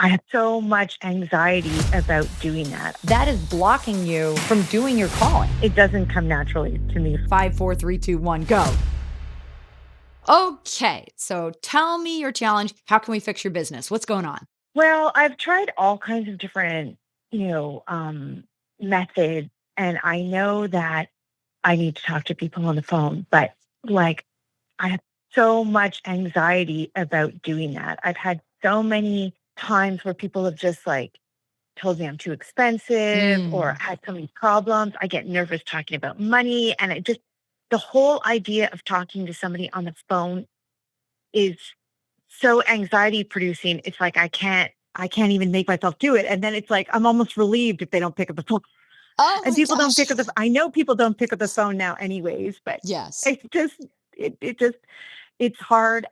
I have so much anxiety about doing that. That is blocking you from doing your calling. It doesn't come naturally to me. 5, 4, 3, 2, 1, go. Okay, so tell me your challenge. How can we fix your business? What's going on? Well, I've tried all kinds of different, you know, methods, and I know that I need to talk to people on the phone, but like I have so much anxiety about doing that. I've had so many times where people have just like told me I'm too expensive or Mm. had so many problems. I get nervous talking about money. And it just, the whole idea of talking to somebody on the phone is so anxiety producing. It's like I can't even make myself do it. And then it's like I'm almost relieved if they don't pick up the phone. Oh And my people don't pick gosh. up I know people don't pick up the phone now anyways, but Yes. it's just it just it's hard.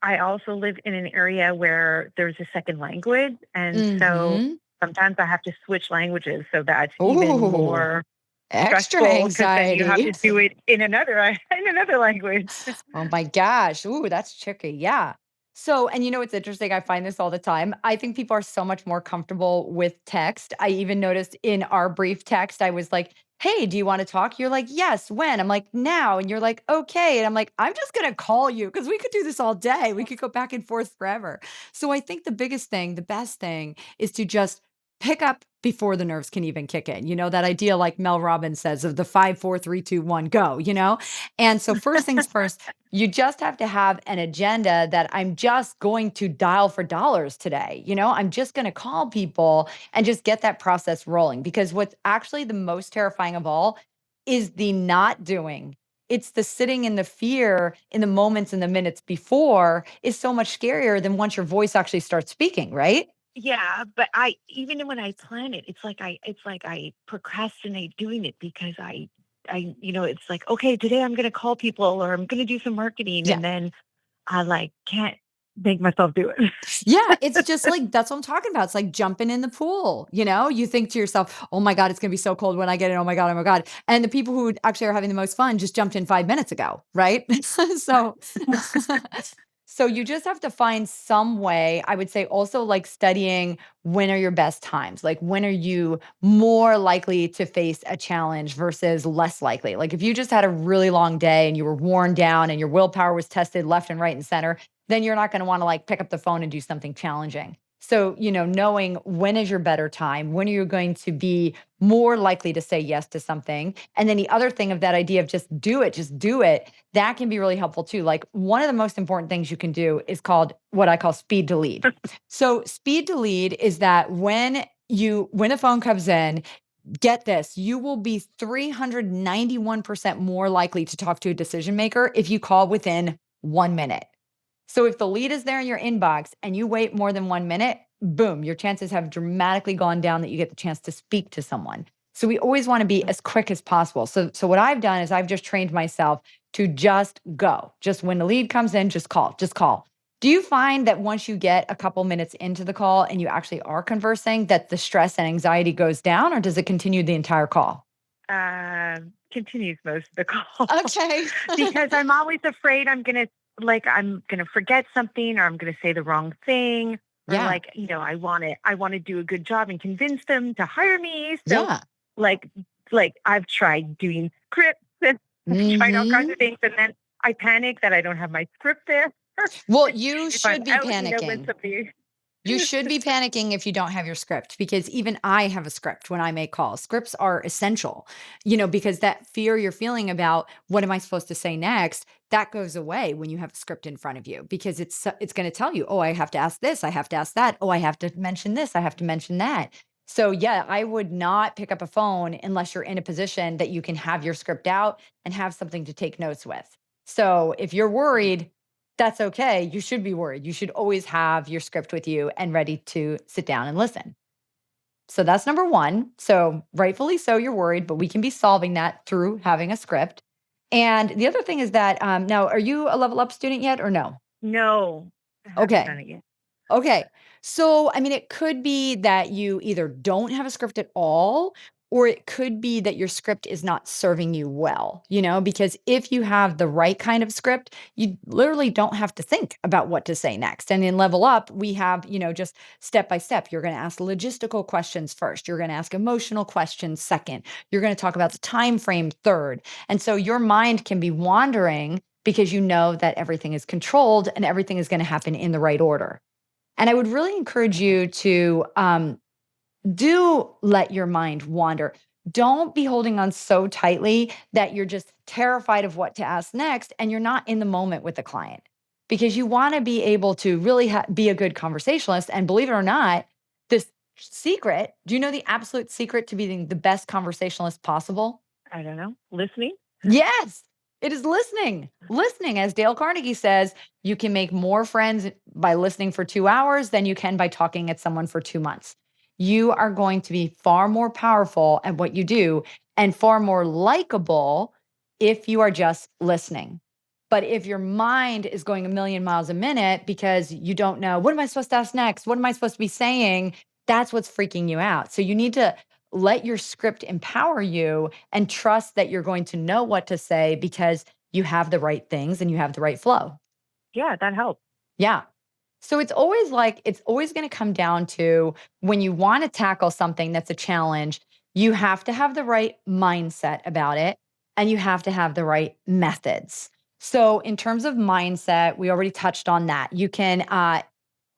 I also live in an area where there's a second language. And so Mm-hmm. sometimes I have to switch languages. So that's even Ooh, more extra stressful because then you have anxiety. to do it in another in another language. Oh my gosh. Ooh, that's tricky. Yeah. So, and you know, it's interesting. I find this all the time. I think people are so much more comfortable with text. I even noticed in our brief text, I was like, hey, do you want to talk? You're like, yes, when? I'm like, now. And you're like, okay. And I'm like, I'm just going to call you because we could do this all day. We could go back and forth forever. So I think the biggest thing, the best thing is to just pick up before the nerves can even kick in. You know, that idea, like Mel Robbins says, of the 5, 4, 3, 2, 1, go, you know? And so, first things first, you just have to have an agenda that I'm just going to dial for dollars today. You know, I'm just going to call people and just get that process rolling. Because what's actually the most terrifying of all is the not doing. It's the sitting in the fear in the moments and the minutes before is so much scarier than once your voice actually starts speaking, right? Yeah, but I even when I plan it, it's like I procrastinate doing it because it's like, okay, today I'm gonna call people or I'm gonna do some marketing Yeah. and then I like can't make myself do it. Yeah, it's just like that's what I'm talking about. It's like jumping in the pool, you know? You think to yourself, "Oh my god, it's gonna be so cold when I get in. Oh my god, oh my god." And the people who actually are having the most fun just jumped in 5 minutes ago, right? So so you just have to find some way. I would say also like studying when are your best times? Like when are you more likely to face a challenge versus less likely? Like if you just had a really long day and you were worn down and your willpower was tested left and right and center, then you're not going to want to like pick up the phone and do something challenging. So, you know, knowing when is your better time, when are you going to be more likely to say yes to something? And then the other thing of that idea of just do it, that can be really helpful too. Like one of the most important things you can do is called what I call speed to lead. So, speed to lead is that when the phone comes in, get this, you will be 391% more likely to talk to a decision maker if you call within 1 minute. So if the lead is there in your inbox and you wait more than 1 minute, boom, your chances have dramatically gone down that you get the chance to speak to someone. So we always want to be as quick as possible. So what I've done is I've just trained myself to just go. Just when the lead comes in, just call, just call. Do you find that once you get a couple minutes into the call and you actually are conversing, that the stress and anxiety goes down, or does it continue the entire call? Continues most of the call Okay. because I'm always afraid I'm gonna forget something or I'm gonna say the wrong thing or Yeah. I want to do a good job and convince them to hire me. So Yeah. like like I've tried doing scripts and I've tried all kinds Hmm. of things and then I panic that I don't have my script there. Well, you If I'm should be out, when panicking. somebody You should be panicking if you don't have your script because even I have a script when I make calls. Scripts are essential, you know, because that fear you're feeling about what am I supposed to say next, that goes away when you have a script in front of you because it's going to tell you, "Oh, I have to ask this, I have to ask that. Oh, I have to mention this, I have to mention that." So, yeah, I would not pick up a phone unless you're in a position that you can have your script out and have something to take notes with. So, if you're worried, that's okay. You should be worried. You should always have your script with you and ready to sit down and listen. So that's number one. So, rightfully so, you're worried, but we can be solving that through having a script. And the other thing is that now, are you a level up student yet or no? No, I haven't Okay. done it yet. Okay. So, I mean, it could be that you either don't have a script at all or it could be that your script is not serving you well, because if you have the right kind of script, you literally don't have to think about what to say next. And in Level Up, we have, just step by step. You're going to ask logistical questions first. You're going to ask emotional questions second. You're going to talk about the time frame third. And so your mind can be wandering because you know that everything is controlled and everything is going to happen in the right order. And I would really encourage you to do let your mind wander. Don't be holding on so tightly that you're just terrified of what to ask next and you're not in the moment with the client, because you want to be able to really be a good conversationalist. And believe it or not, this secret, do you know the absolute secret to being the best conversationalist possible? I don't know. Listening? Yes, it is listening. Listening, as Dale Carnegie says, you can make more friends by listening for 2 hours than you can by talking at someone for 2 months. You are going to be far more powerful at what you do and far more likable if you are just listening. But if your mind is going a million miles a minute because you don't know, what am I supposed to ask next? What am I supposed to be saying? That's what's freaking you out. So you need to let your script empower you and trust that you're going to know what to say because you have the right things and you have the right flow. Yeah, that helps. Yeah. So it's always going to come down to when you want to tackle something that's a challenge, you have to have the right mindset about it and you have to have the right methods. So in terms of mindset, we already touched on that. You can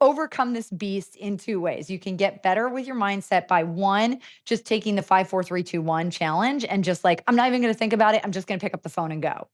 overcome this beast in 2 ways. You can get better with your mindset by, one, just taking the 5, 4, 3, 2, 1 challenge and just like, I'm not even going to think about it. I'm just going to pick up the phone and go.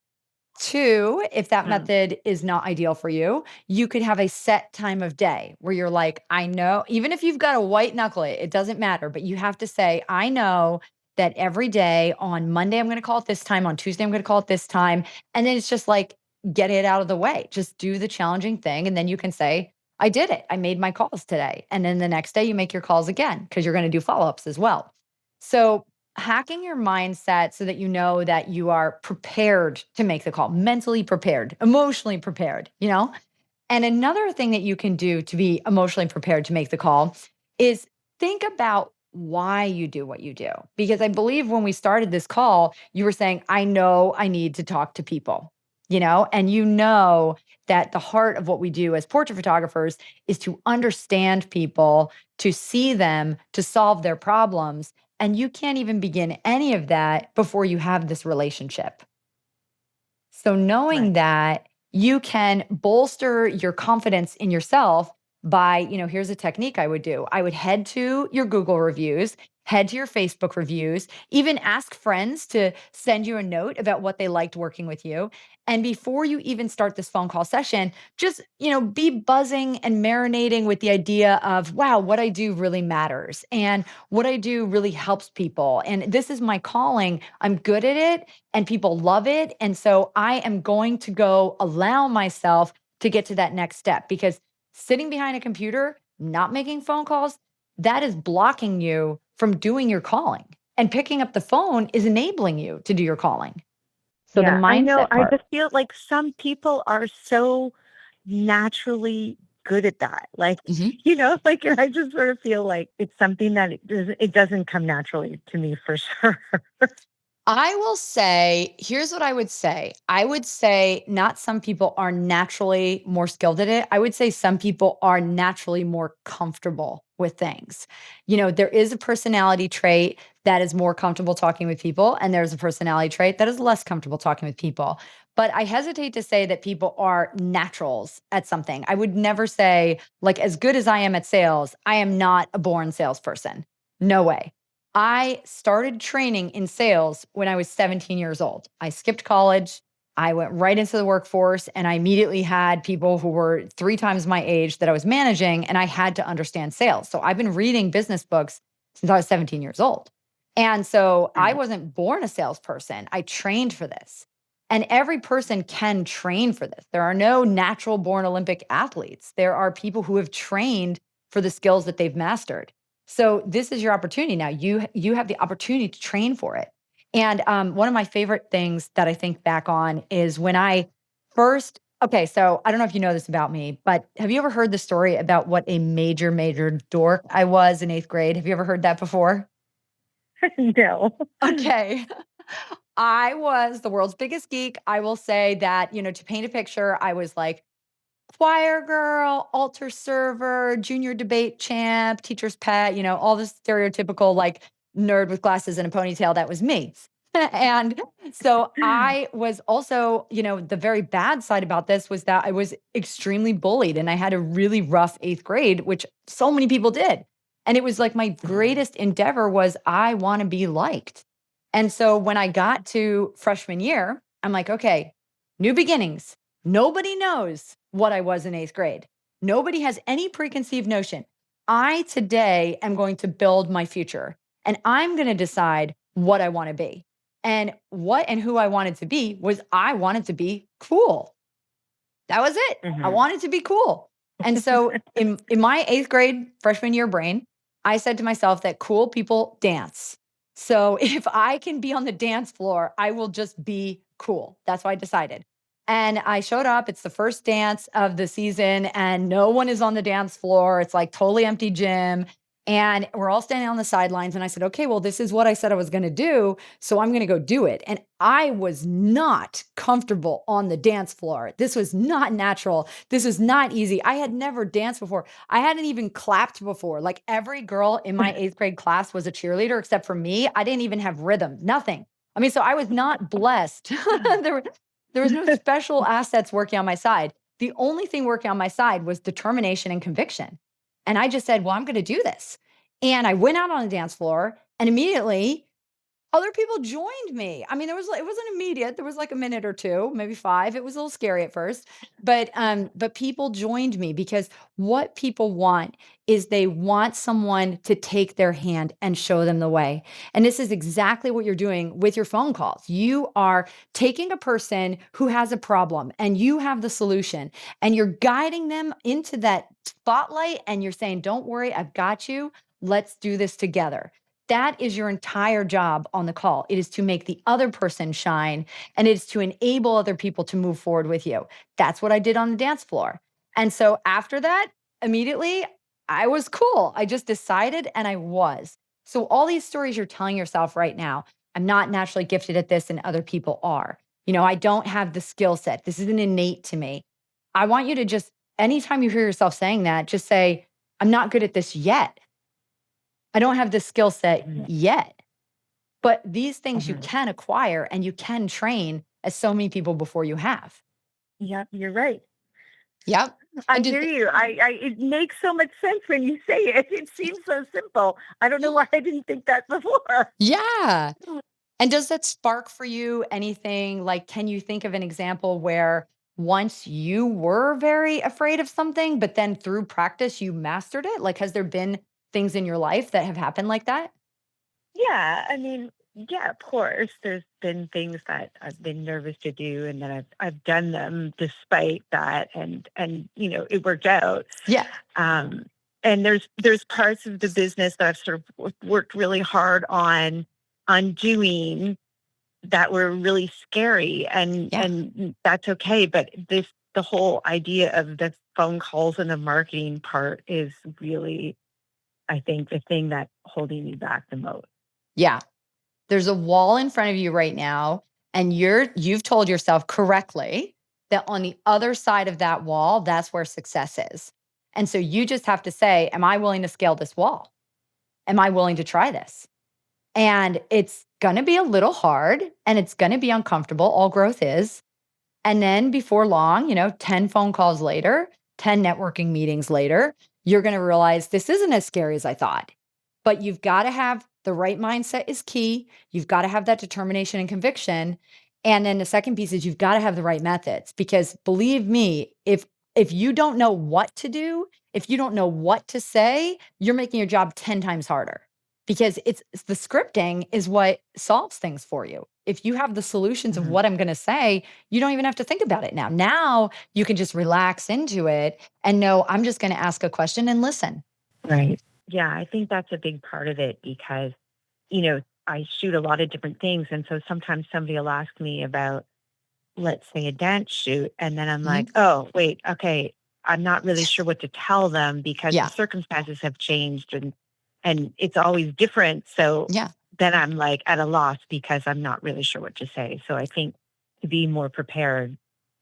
2, if that method is not ideal for you, you could have a set time of day where you're like, I know, even if you've got a white knuckle it doesn't matter, but you have to say, I know that every day on Monday, I'm going to call it this time. On Tuesday, I'm going to call it this time. And then it's just like, get it out of the way. Just do the challenging thing. And then you can say, I did it. I made my calls today. And then the next day you make your calls again because you're going to do follow-ups as well. So hacking your mindset so that you know that you are prepared to make the call, mentally prepared, emotionally prepared, And another thing that you can do to be emotionally prepared to make the call is think about why you do what you do. Because I believe when we started this call, you were saying, I know I need to talk to people, and that the heart of what we do as portrait photographers is to understand people, to see them, to solve their problems. And you can't even begin any of that before you have this relationship. So knowing that, you can bolster your confidence in yourself by, here's a technique I would do. I would head to your Google reviews, head to your Facebook reviews, even ask friends to send you a note about what they liked working with you. And before you even start this phone call session, just, be buzzing and marinating with the idea of, wow, what I do really matters. And what I do really helps people. And this is my calling. I'm good at it and people love it. And so I am going to go allow myself to get to that next step, because sitting behind a computer, not making phone calls, that is blocking you from doing your calling. And picking up the phone is enabling you to do your calling. So the mindset I know. I part. just feel like some people are so naturally good at that. Like, like I just sort of feel like it's something that it doesn't come naturally to me for sure. I will say, here's what I would say. I would say not some people are naturally more skilled at it. I would say some people are naturally more comfortable with things. There is a personality trait that is more comfortable talking with people, and there's a personality trait that is less comfortable talking with people. But I hesitate to say that people are naturals at something. I would never say, like, as good as I am at sales, I am not a born salesperson. No way. I started training in sales when I was 17 years old. I skipped college. I went right into the workforce, and I immediately had people who were 3 times my age that I was managing, and I had to understand sales. So I've been reading business books since I was 17 years old. And so I wasn't born a salesperson. I trained for this. And every person can train for this. There are no natural born Olympic athletes. There are people who have trained for the skills that they've mastered. So this is your opportunity now. You have the opportunity to train for it. And one of my favorite things that I think back on is when I first, okay, so I don't know if you know this about me, but have you ever heard the story about what a major dork I was in 8th grade? Have you ever heard that before? No. Okay. I was the world's biggest geek. I will say that, to paint a picture, I was like choir girl, altar server, junior debate champ, teacher's pet, all the stereotypical like nerd with glasses and a ponytail. That was me. And so I was also, the very bad side about this was that I was extremely bullied and I had a really rough 8th grade, which so many people did. And it was like my greatest endeavor was I want to be liked. And so when I got to freshman year, I'm like, okay, new beginnings. Nobody knows what I was in 8th grade. Nobody has any preconceived notion. I today am going to build my future and I'm going to decide what I want to be. And what and who I wanted to be was I wanted to be cool. That was it. I Mhm. wanted to be cool. And so in my 8th grade freshman year brain, I said to myself that cool people dance. So if I can be on the dance floor, I will just be cool. That's what I decided. And I showed up. It's the first dance of the season, and no one is on the dance floor. It's like totally empty gym. And we're all standing on the sidelines. And I said, okay, well, this is what I said I was going to do. So I'm going to go do it. And I was not comfortable on the dance floor. This was not natural. This was not easy. I had never danced before. I hadn't even clapped before. Like every girl in my 8th grade class was a cheerleader except for me. I didn't even have rhythm, nothing. I mean, so I was not blessed. There was no special assets working on my side. The only thing working on my side was determination and conviction. And I just said, well, I'm going to do this. And I went out on the dance floor and immediately other people joined me. I mean, it wasn't immediate. There was like a minute or two, maybe 5. It was a little scary at first, but people joined me because what people want is they want someone to take their hand and show them the way. And this is exactly what you're doing with your phone calls. You are taking a person who has a problem and you have the solution and you're guiding them into that spotlight and you're saying, "Don't worry, I've got you. Let's do this together." That is your entire job on the call. It is to make the other person shine and it's to enable other people to move forward with you. That's what I did on the dance floor. And so after that, immediately, I was cool. I just decided and I was. So all these stories you're telling yourself right now, I'm not naturally gifted at this and other people are. I don't have the skill set. This isn't innate to me. I want you to just, anytime you hear yourself saying that, just say, I'm not good at this yet. I don't have the skill set Mhm. yet, but these things you Mhm. can acquire and you can train as so many people before you have. Yep, you're right. Yep. I And hear you. It makes so much sense when you say it. It seems so simple. I don't know why I didn't think that before. yeah. And does that spark for you anything? Like, can you think of an example where once you were very afraid of something, but then through practice you mastered it? Like, has there been things in your life that have happened like that? Yeah, I mean, yeah, of course. There's been things that I've been nervous to do, and then I've done them despite that, and it worked out. Yeah. Um, and there's parts of the business that I've sort of worked really hard on doing that were really scary, and Yeah. and that's okay. But the whole idea of the phone calls and the marketing part is really, I think, the thing that's holding me back the most. Yeah. There's a wall in front of you right now, and you've told yourself correctly that on the other side of that wall, that's where success is. And so you just have to say, am I willing to scale this wall? Am I willing to try this? And it's going to be a little hard and it's going to be uncomfortable. All growth is. And then before long, 10 phone calls later, 10 networking meetings later, you're going to realize this isn't as scary as I thought. But you've got to have the right mindset is key. You've got to have that determination and conviction. And then the second piece is you've got to have the right methods because believe me, if you don't know what to do, if you don't know what to say, you're making your job 10 times harder because it's the scripting is what solves things for you. If you have the solutions of Mhm. what I'm going to say, you don't even have to think about it now. Now you can just relax into it and know I'm just going to ask a question and listen. Right. Yeah, I think that's a big part of it because, I shoot a lot of different things. And so sometimes somebody will ask me about, let's say, a dance shoot. And then I'm Mhm. like, oh, wait, okay. I'm not really sure what to tell them because the Yeah. circumstances have changed and it's always different. So Yeah. then I'm like at a loss because I'm not really sure what to say. So I think to be more prepared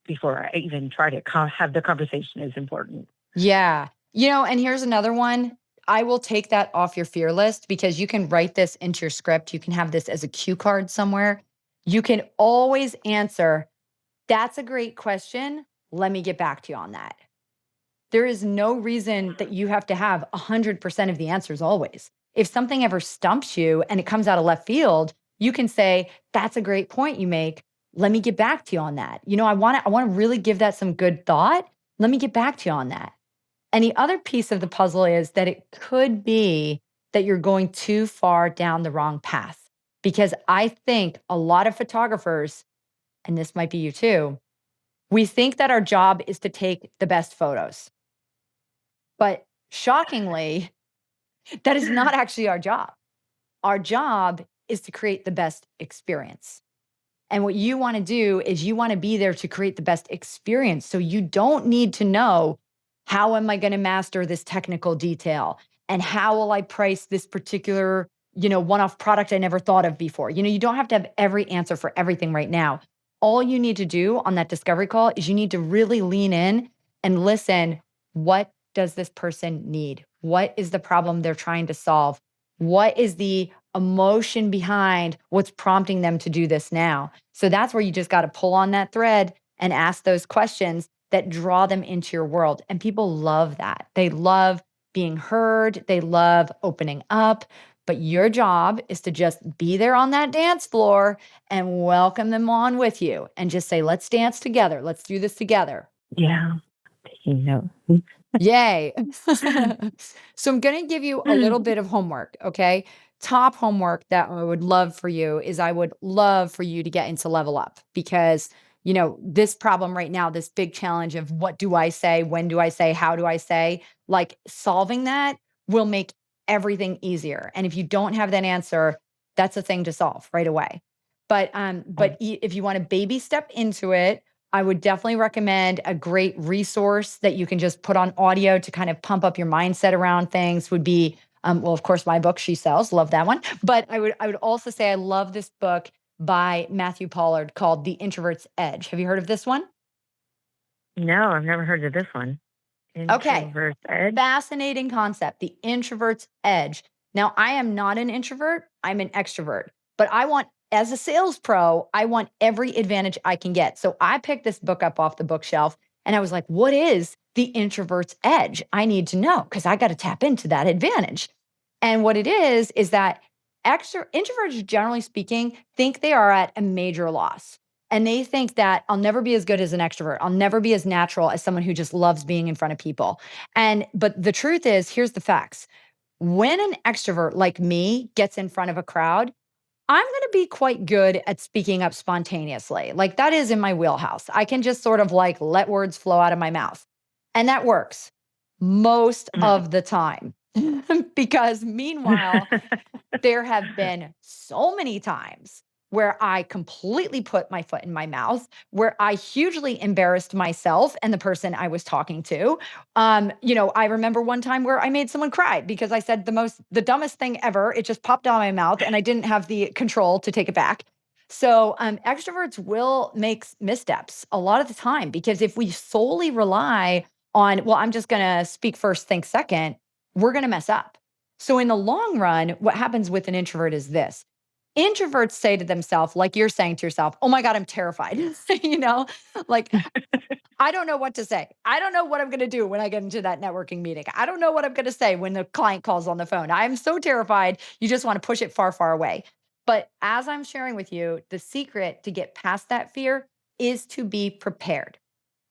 before I even try to have the conversation is important. Yeah. And here's another one. I will take that off your fear list because you can write this into your script. You can have this as a cue card somewhere. You can always answer, that's a great question. Let me get back to you on that. There is no reason that you have to have 100% of the answers always. If something ever stumps you and it comes out of left field, you can say, that's a great point you make. Let me get back to you on that. I want to really give that some good thought. Let me get back to you on that. And the other piece of the puzzle is that it could be that you're going too far down the wrong path. Because I think a lot of photographers, and this might be you too, we think that our job is to take the best photos. But shockingly, that is not actually our job. Our job is to create the best experience. And what you want to do is you want to be there to create the best experience. So you don't need to know, how am I going to master this technical detail? And how will I price this particular, one-off product I never thought of before? You don't have to have every answer for everything right now. All you need to do on that discovery call is you need to really lean in and listen. What does this person need? What is the problem they're trying to solve? What is the emotion behind what's prompting them to do this now? So that's where you just got to pull on that thread and ask those questions that draw them into your world. And people love that. They love being heard. They love opening up. But your job is to just be there on that dance floor and welcome them on with you and just say, let's dance together. Let's do this together. Yeah. Taking notes. Yay. So I'm going to give you a little bit of homework, okay? Top homework that I would love for you is I would love for you to get into level up because, this problem right now, this big challenge of what do I say, when do I say, how do I say, like solving that will make everything easier. And if you don't have that answer, that's a thing to solve right away. But if you want to baby step into it, I would definitely recommend a great resource that you can just put on audio to kind of pump up your mindset around things would be, well, of course, my book, She Sells, love that one. But I would also say I love this book by Matthew Pollard called The Introverts Edge. Have you heard of this one? No, I've never heard of this one. Okay. Introverts Edge. Fascinating concept, The Introverts Edge. Now, I am not an introvert, I'm an extrovert, but as a sales pro, I want every advantage I can get. So I picked this book up off the bookshelf and I was like, what is the introvert's edge? I need to know because I got to tap into that advantage. And what it is that introverts, generally speaking, think they are at a major loss. And they think that I'll never be as good as an extrovert. I'll never be as natural as someone who just loves being in front of people. But the truth is, here's the facts. When an extrovert like me gets in front of a crowd, I'm going to be quite good at speaking up spontaneously. Like that is in my wheelhouse. I can just sort of like let words flow out of my mouth. And that works most of the time. Because meanwhile, there have been so many times where I completely put my foot in my mouth, where I hugely embarrassed myself and the person I was talking to. I remember one time where I made someone cry because I said the dumbest thing ever. It just popped out of my mouth and I didn't have the control to take it back. So extroverts will make missteps a lot of the time because if we solely rely on, well, I'm just going to speak first, think second, we're going to mess up. So in the long run, what happens with an introvert is this. Introverts say to themselves, like you're saying to yourself, oh my God, I'm terrified. Like, I don't know what to say. I don't know what I'm going to do when I get into that networking meeting. I don't know what I'm going to say when the client calls on the phone. I'm so terrified. You just want to push it far, far away. But as I'm sharing with you, the secret to get past that fear is to be prepared.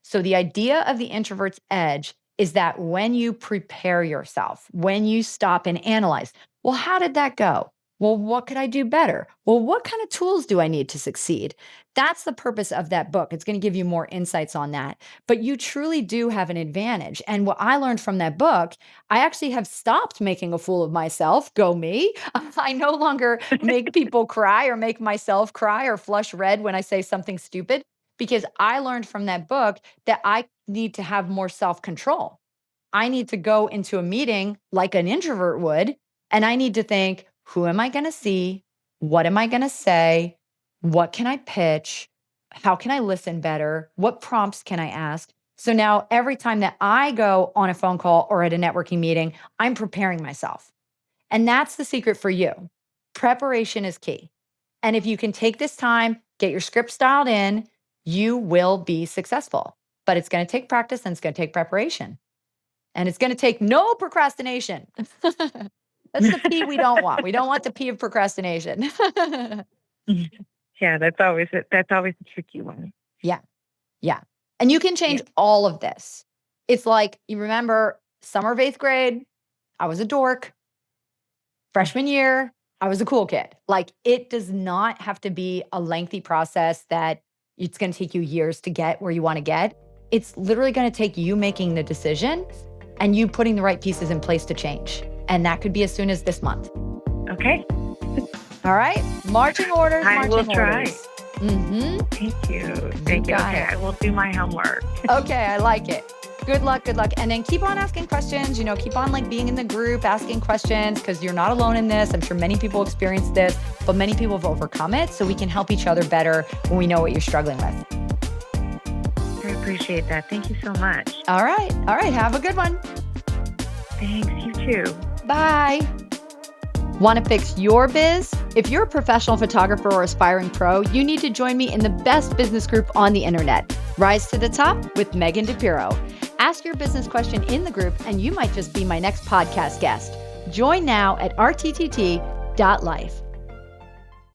So the idea of the introvert's edge is that when you prepare yourself, when you stop and analyze, well, how did that go? Well, what could I do better? Well, what kind of tools do I need to succeed? That's the purpose of that book. It's going to give you more insights on that. But you truly do have an advantage. And what I learned from that book, I actually have stopped making a fool of myself. Go me. I no longer make people cry or make myself cry or flush red when I say something stupid because I learned from that book that I need to have more self-control. I need to go into a meeting like an introvert would, and I need to think, who am I going to see? What am I going to say? What can I pitch? How can I listen better? What prompts can I ask? So now every time that I go on a phone call or at a networking meeting, I'm preparing myself. And that's the secret for you. Preparation is key. And if you can take this time, get your scripts dialed in, you will be successful. But it's going to take practice and it's going to take preparation. And it's going to take no procrastination. That's the P we don't want. We don't want the P of procrastination. Yeah, that's always a tricky one. Yeah. Yeah. And you can change all of this. It's like, you remember summer of 8th grade, I was a dork. Freshman year, I was a cool kid. Like, it does not have to be a lengthy process that it's going to take you years to get where you want to get. It's literally going to take you making the decision and you putting the right pieces in place to change. And that could be as soon as this month. Okay. All right. Marching orders. I will try. Mm-hmm. Thank you. Thank you. Okay, I will do my homework. Okay, I like it. Good luck. Good luck. And then keep on asking questions, keep on like being in the group, asking questions, because you're not alone in this. I'm sure many people experience this, but many people have overcome it. So we can help each other better when we know what you're struggling with. I appreciate that. Thank you so much. All right. All right. Have a good one. Thanks. You too. Bye. Want to fix your biz? If you're a professional photographer or aspiring pro, you need to join me in the best business group on the internet. Rise to the Top with Megan DiPiero. Ask your business question in the group and you might just be my next podcast guest. Join now at rttt.life.